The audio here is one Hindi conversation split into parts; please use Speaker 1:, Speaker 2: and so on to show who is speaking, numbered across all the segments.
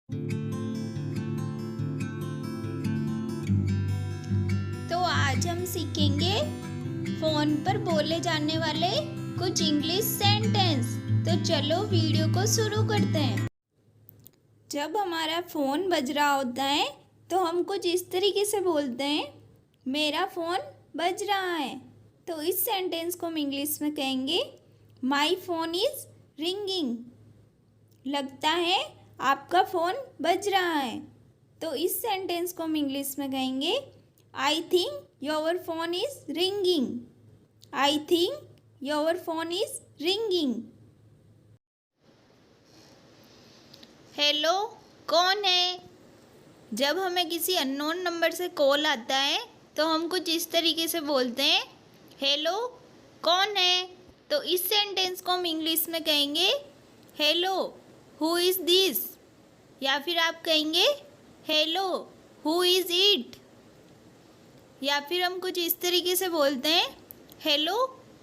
Speaker 1: तो आज हम सीखेंगे फोन पर बोले जाने वाले कुछ इंग्लिश सेंटेंस। तो चलो वीडियो को शुरू करते हैं। जब हमारा फ़ोन बज रहा होता है तो हम कुछ इस तरीके से बोलते हैं, मेरा फ़ोन बज रहा है। तो इस सेंटेंस को हम इंग्लिश में कहेंगे, माई फ़ोन इज़ रिंगिंग। लगता है आपका फ़ोन बज रहा है। तो इस सेंटेंस को हम इंग्लिश में कहेंगे, I think your phone is ringing. I think your phone is ringing. Hello, कौन है? जब हमें किसी अननोन नंबर से कॉल आता है तो हम कुछ इस तरीके से बोलते हैं, हेलो, कौन है? तो इस सेंटेंस को हम इंग्लिश में कहेंगे, हेलो, हु इज़ दिस? या फिर आप कहेंगे, हेलो, हु इज़ इट? या फिर हम कुछ इस तरीके से बोलते हैं, हेलो,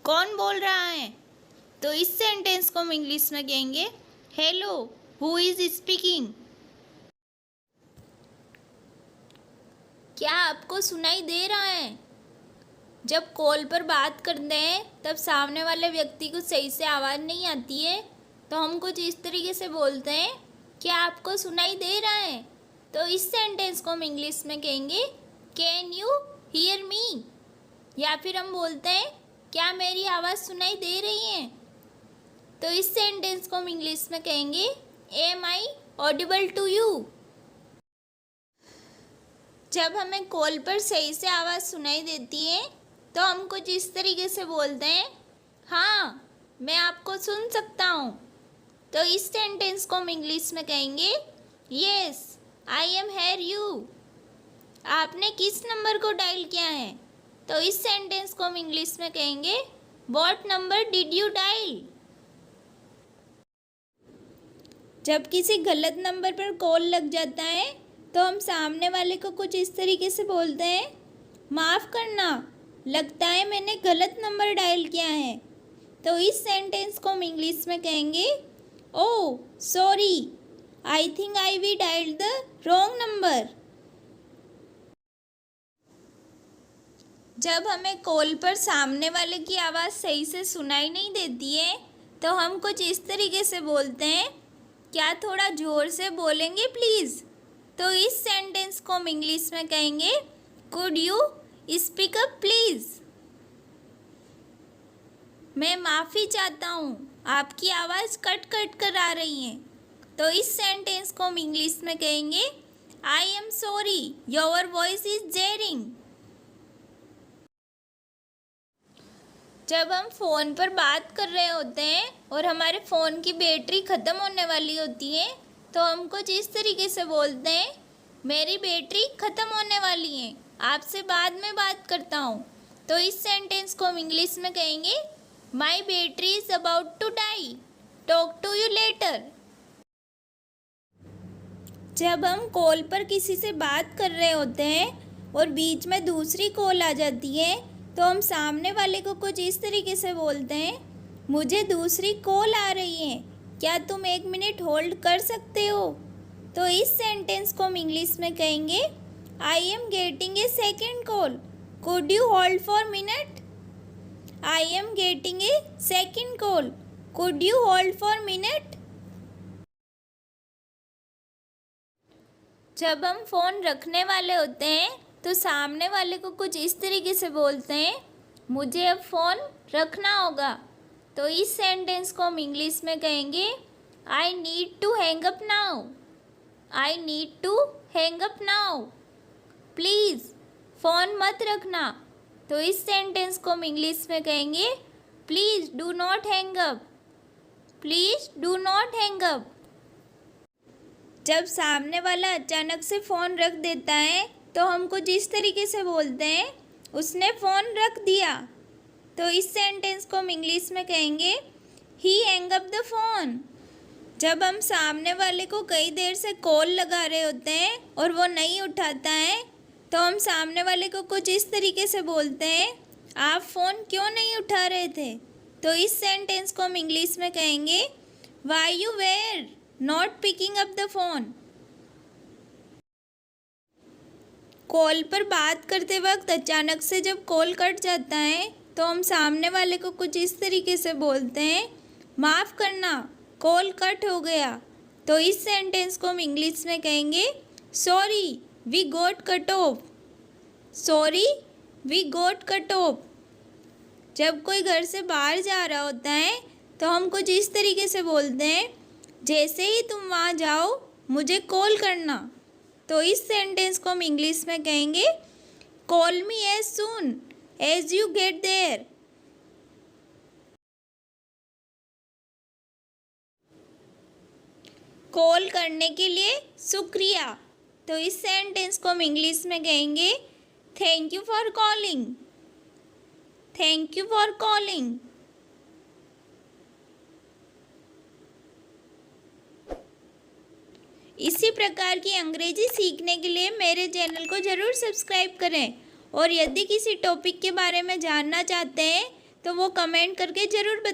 Speaker 1: कौन बोल रहा है? तो इस सेंटेंस को हम इंग्लिश में कहेंगे, हेलो, हु इज़ स्पीकिंग? क्या आपको सुनाई दे रहा है? जब कॉल पर बात करते हैं तब सामने वाले व्यक्ति को सही से आवाज़ नहीं आती है तो हम कुछ इस तरीके से बोलते हैं, क्या आपको सुनाई दे रहा है? तो इस सेंटेंस को हम इंग्लिश में कहेंगे, कैन यू हियर मी? या फिर हम बोलते हैं, क्या मेरी आवाज़ सुनाई दे रही है? तो इस सेंटेंस को हम इंग्लिश में कहेंगे, am I audible to you? जब हमें कॉल पर सही से आवाज़ सुनाई देती है तो हम कुछ इस तरीके से बोलते हैं, हाँ, मैं आपको सुन सकता हूँ। तो इस सेंटेंस को हम इंग्लिश में कहेंगे, yes I am here you. आपने किस नंबर को डायल किया है? तो इस सेंटेंस को हम इंग्लिश में कहेंगे, what number did you dial? जब किसी गलत नंबर पर कॉल लग जाता है तो हम सामने वाले को कुछ इस तरीके से बोलते हैं, माफ़ करना, लगता है मैंने गलत नंबर डायल किया है। तो इस सेंटेंस को हम इंग्लिश में कहेंगे, oh sorry, I think I we dialled the wrong number. जब हमें कॉल पर सामने वाले की आवाज़ सही से सुनाई नहीं देती है तो हम कुछ इस तरीके से बोलते हैं, क्या थोड़ा ज़ोर से बोलेंगे प्लीज़? तो इस सेंटेंस को हम इंग्लिश में कहेंगे, could you speak up please? मैं माफ़ी चाहता हूँ, आपकी आवाज़ कट कट कर आ रही है। तो इस सेंटेंस को हम इंग्लिश में कहेंगे, I am sorry, your voice is jarring. जब हम फ़ोन पर बात कर रहे होते हैं और हमारे फ़ोन की बैटरी ख़त्म होने वाली होती है तो हम कुछ इस तरीके से बोलते हैं, मेरी बैटरी ख़त्म होने वाली है, आपसे बाद में बात करता हूँ। तो इस सेंटेंस को हम इंग्लिश में कहेंगे, my battery is about to die, talk to you later. जब हम कॉल पर किसी से बात कर रहे होते हैं और बीच में दूसरी कॉल आ जाती है तो हम सामने वाले को कुछ इस तरीके से बोलते हैं, मुझे दूसरी कॉल आ रही है, क्या तुम 1 मिनट होल्ड कर सकते हो? तो इस सेंटेंस को हम इंग्लिश में कहेंगे, I am getting a second call, could you hold for minute? I am getting a second call, could you hold for minute? जब हम फ़ोन रखने वाले होते हैं तो सामने वाले को कुछ इस तरीके से बोलते हैं, मुझे अब फ़ोन रखना होगा। तो इस सेंटेंस को हम इंग्लिश में कहेंगे, I need to hang up now. I need to hang up now, please phone मत रखना। तो इस सेंटेंस को हम इंग्लिश में कहेंगे, please do not hang up. Please do not hang up. जब सामने वाला अचानक से फ़ोन रख देता है तो हम कुछ इस तरीके से बोलते हैं, उसने फ़ोन रख दिया। तो इस सेंटेंस को हम इंग्लिश में कहेंगे, ही हैंग अप द फ़ोन। जब हम सामने वाले को कई देर से कॉल लगा रहे होते हैं और वो नहीं उठाता है तो हम सामने वाले को कुछ इस तरीके से बोलते हैं, आप फ़ोन क्यों नहीं उठा रहे थे? तो इस सेंटेंस को हम इंग्लिश में कहेंगे, why you were not picking up the phone. Call पर बात करते वक्त अचानक से जब कॉल कट जाता है तो हम सामने वाले को कुछ इस तरीके से बोलते हैं, माफ़ करना कॉल कट हो गया। तो इस सेंटेंस को हम इंग्लिश में कहेंगे, sorry we got cut off. Sorry we got cut off. जब कोई घर से बाहर जा रहा होता है तो हम कुछ इस तरीके से बोलते हैं, जैसे ही तुम वहाँ जाओ मुझे कॉल करना। तो इस सेंटेंस को हम इंग्लिश में कहेंगे, call me as soon as you get there. Call करने के लिए शुक्रिया। तो इस सेंटेंस को हम इंग्लिश में कहेंगे, thank you for calling. Thank you for calling. इसी प्रकार की अंग्रेजी सीखने के लिए मेरे चैनल को ज़रूर सब्सक्राइब करें और यदि किसी टॉपिक के बारे में जानना चाहते हैं तो वो कमेंट करके ज़रूर बताएं।